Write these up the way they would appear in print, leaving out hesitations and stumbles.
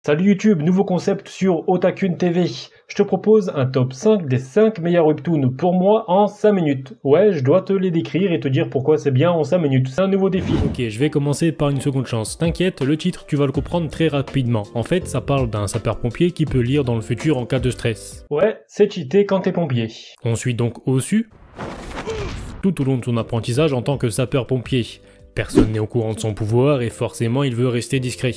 Salut YouTube, nouveau concept sur Otakun TV. Je te propose un top 5 des 5 meilleurs webtoons pour moi en 5 minutes. Ouais, je dois te les décrire et te dire pourquoi c'est bien en 5 minutes. C'est un nouveau défi. Ok, je vais commencer par une seconde chance. T'inquiète, le titre, tu vas le comprendre très rapidement. En fait, ça parle d'un sapeur-pompier qui peut lire dans le futur en cas de stress. Ouais, c'est cheaté quand t'es pompier. On suit donc Osu tout au long de son apprentissage en tant que sapeur-pompier. Personne n'est au courant de son pouvoir et forcément il veut rester discret.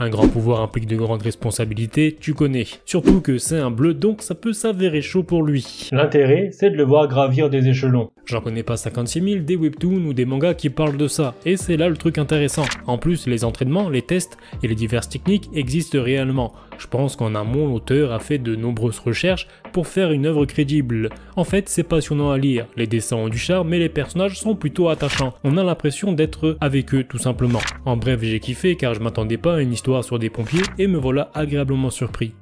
Un grand pouvoir implique de grandes responsabilités, tu connais. Surtout que c'est un bleu donc ça peut s'avérer chaud pour lui. L'intérêt, c'est de le voir gravir des échelons. J'en connais pas 56 000 des webtoons ou des mangas qui parlent de ça, et c'est là le truc intéressant. En plus, les entraînements, les tests et les diverses techniques existent réellement. Je pense qu'en amont, l'auteur a fait de nombreuses recherches pour faire une œuvre crédible. En fait, c'est passionnant à lire, les dessins ont du charme, mais les personnages sont plutôt attachants. On a l'impression d'être avec eux, tout simplement. En bref, j'ai kiffé car je m'attendais pas à une histoire sur des pompiers, et me voilà agréablement surpris.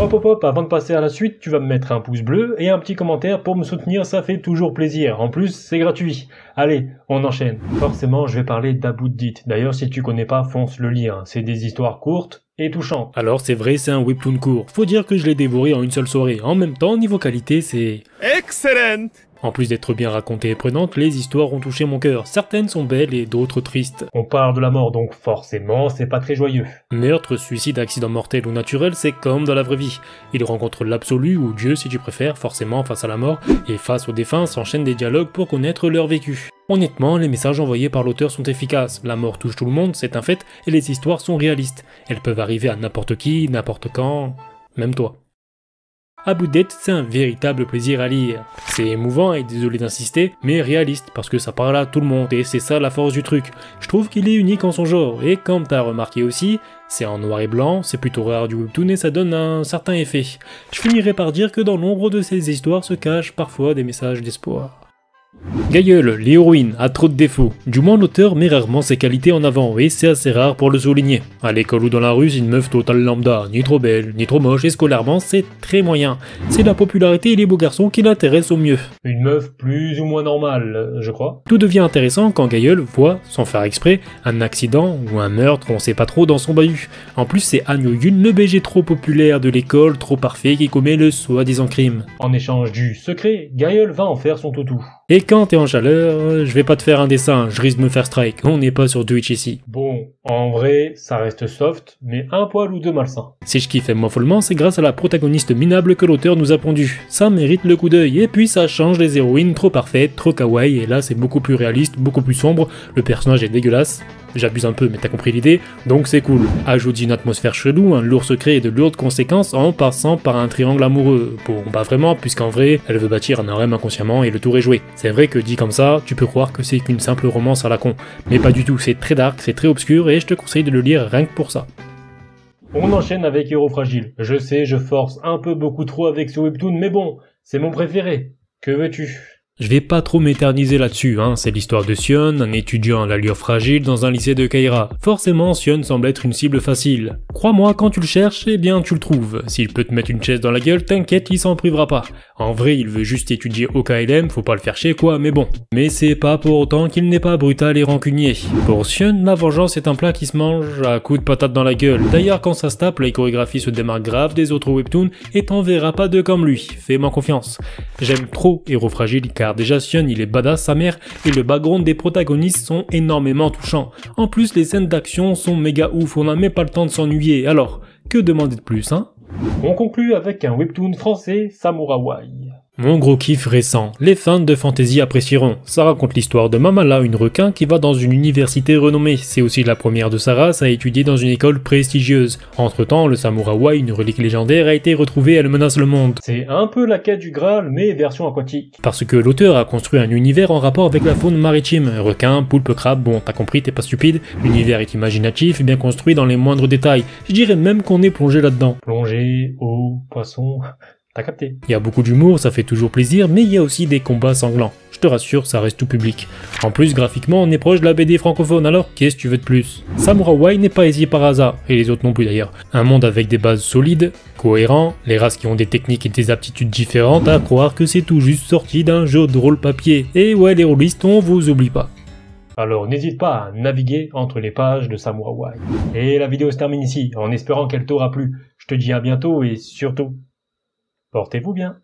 Hop, avant de passer à la suite, tu vas me mettre un pouce bleu et un petit commentaire pour me soutenir, ça fait toujours plaisir. En plus, c'est gratuit. Allez, on enchaîne. Forcément, je vais parler d'About-Dit. D'ailleurs, si tu connais pas, fonce le lire. C'est des histoires courtes et touchantes. Alors c'est vrai, c'est un webtoon court. Faut dire que je l'ai dévoré en une seule soirée. En même temps, niveau qualité, c'est... Excellent! En plus d'être bien racontées et prenantes, les histoires ont touché mon cœur. Certaines sont belles et d'autres tristes. On parle de la mort, donc forcément, c'est pas très joyeux. Meurtre, suicide, accident mortel ou naturel, c'est comme dans la vraie vie. Il rencontre l'absolu, ou Dieu si tu préfères, forcément face à la mort, et face aux défunts s'enchaînent des dialogues pour connaître leur vécu. Honnêtement, les messages envoyés par l'auteur sont efficaces, la mort touche tout le monde, c'est un fait, et les histoires sont réalistes. Elles peuvent arriver à n'importe qui, n'importe quand, même toi. About-Dit, c'est un véritable plaisir à lire. C'est émouvant et désolé d'insister, mais réaliste, parce que ça parle à tout le monde, et c'est ça la force du truc. Je trouve qu'il est unique en son genre, et comme t'as remarqué aussi, c'est en noir et blanc, c'est plutôt rare du webtoon et ça donne un certain effet. Je finirai par dire que dans l'ombre de ces histoires se cachent parfois des messages d'espoir. Gailleul, l'héroïne, a trop de défauts. Du moins l'auteur met rarement ses qualités en avant, et c'est assez rare pour le souligner. À l'école ou dans la rue, c'est une meuf totale lambda, ni trop belle, ni trop moche, et scolairement, c'est très moyen. C'est la popularité et les beaux garçons qui l'intéressent au mieux. Une meuf plus ou moins normale, je crois. Tout devient intéressant quand Gailleul voit, sans faire exprès, un accident ou un meurtre, on sait pas trop, dans son bahut. En plus, c'est Han Yo-Yun, le BG trop populaire de l'école, trop parfait, qui commet le soi-disant crime. En échange du secret, Gailleul va en faire son toutou. Et quand t'es en chaleur, je vais pas te faire un dessin, je risque de me faire strike, on n'est pas sur Twitch ici. Bon, en vrai, ça reste soft, mais un poil ou deux malsain. Si je kiffe moi follement, c'est grâce à la protagoniste minable que l'auteur nous a pondu. Ça mérite le coup d'œil, et puis ça change les héroïnes trop parfaites, trop kawaii, et là c'est beaucoup plus réaliste, beaucoup plus sombre, le personnage est dégueulasse. J'abuse un peu, mais t'as compris l'idée, donc c'est cool. Ajoute une atmosphère chelou, un lourd secret et de lourdes conséquences en passant par un triangle amoureux. Bon, pas vraiment, puisqu'en vrai, elle veut bâtir un harem inconsciemment et le tour est joué. C'est vrai que dit comme ça, tu peux croire que c'est qu'une simple romance à la con. Mais pas du tout, c'est très dark, c'est très obscur et je te conseille de le lire rien que pour ça. On enchaîne avec Héros Fragile. Je sais, je force un peu beaucoup trop avec ce webtoon, mais bon, c'est mon préféré. Que veux-tu ? Je vais pas trop m'éterniser là-dessus, c'est l'histoire de Sion, un étudiant à l'allure fragile dans un lycée de Kaira. Forcément, Sion semble être une cible facile. Crois-moi, quand tu le cherches, eh bien tu le trouves. S'il peut te mettre une chaise dans la gueule, t'inquiète, il s'en privera pas. En vrai, il veut juste étudier au KLM, faut pas le faire chier quoi, mais bon. Mais c'est pas pour autant qu'il n'est pas brutal et rancunier. Pour Sion, la vengeance est un plat qui se mange à coups de patate dans la gueule. D'ailleurs, quand ça se tape, la chorégraphie se démarque grave des autres webtoons et t'en verras pas deux comme lui. Fais-moi confiance. J'aime trop Héros Fragile car déjà Sion il est badass sa mère et le background des protagonistes sont énormément touchants. En plus les scènes d'action sont méga ouf, on n'a même pas le temps de s'ennuyer, alors que demander de plus On conclut avec un webtoon français, Samurai. Mon gros kiff récent, les fans de fantasy apprécieront. Ça raconte l'histoire de Mamala, une requin qui va dans une université renommée. C'est aussi la première de sa race à étudier dans une école prestigieuse. Entre temps, le Samurai, une relique légendaire, a été retrouvée et elle menace le monde. C'est un peu la quête du Graal, mais version aquatique. Parce que l'auteur a construit un univers en rapport avec la faune maritime. Requin, poulpe, crabe, bon t'as compris, t'es pas stupide. L'univers est imaginatif et bien construit dans les moindres détails. Je dirais même qu'on est plongé là-dedans. Plongée, eau, poisson... T'as capté. Il y a beaucoup d'humour, ça fait toujours plaisir, mais il y a aussi des combats sanglants. Je te rassure, ça reste tout public. En plus, graphiquement, on est proche de la BD francophone, alors qu'est-ce que tu veux de plus? Samurai n'est pas easy par hasard, et les autres non plus d'ailleurs. Un monde avec des bases solides, cohérent, les races qui ont des techniques et des aptitudes différentes, à croire que c'est tout juste sorti d'un jeu de rôle papier. Et ouais, les rôlistes, on vous oublie pas. Alors n'hésite pas à naviguer entre les pages de Samurai. Et la vidéo se termine ici, en espérant qu'elle t'aura plu. Je te dis à bientôt et surtout, portez-vous bien.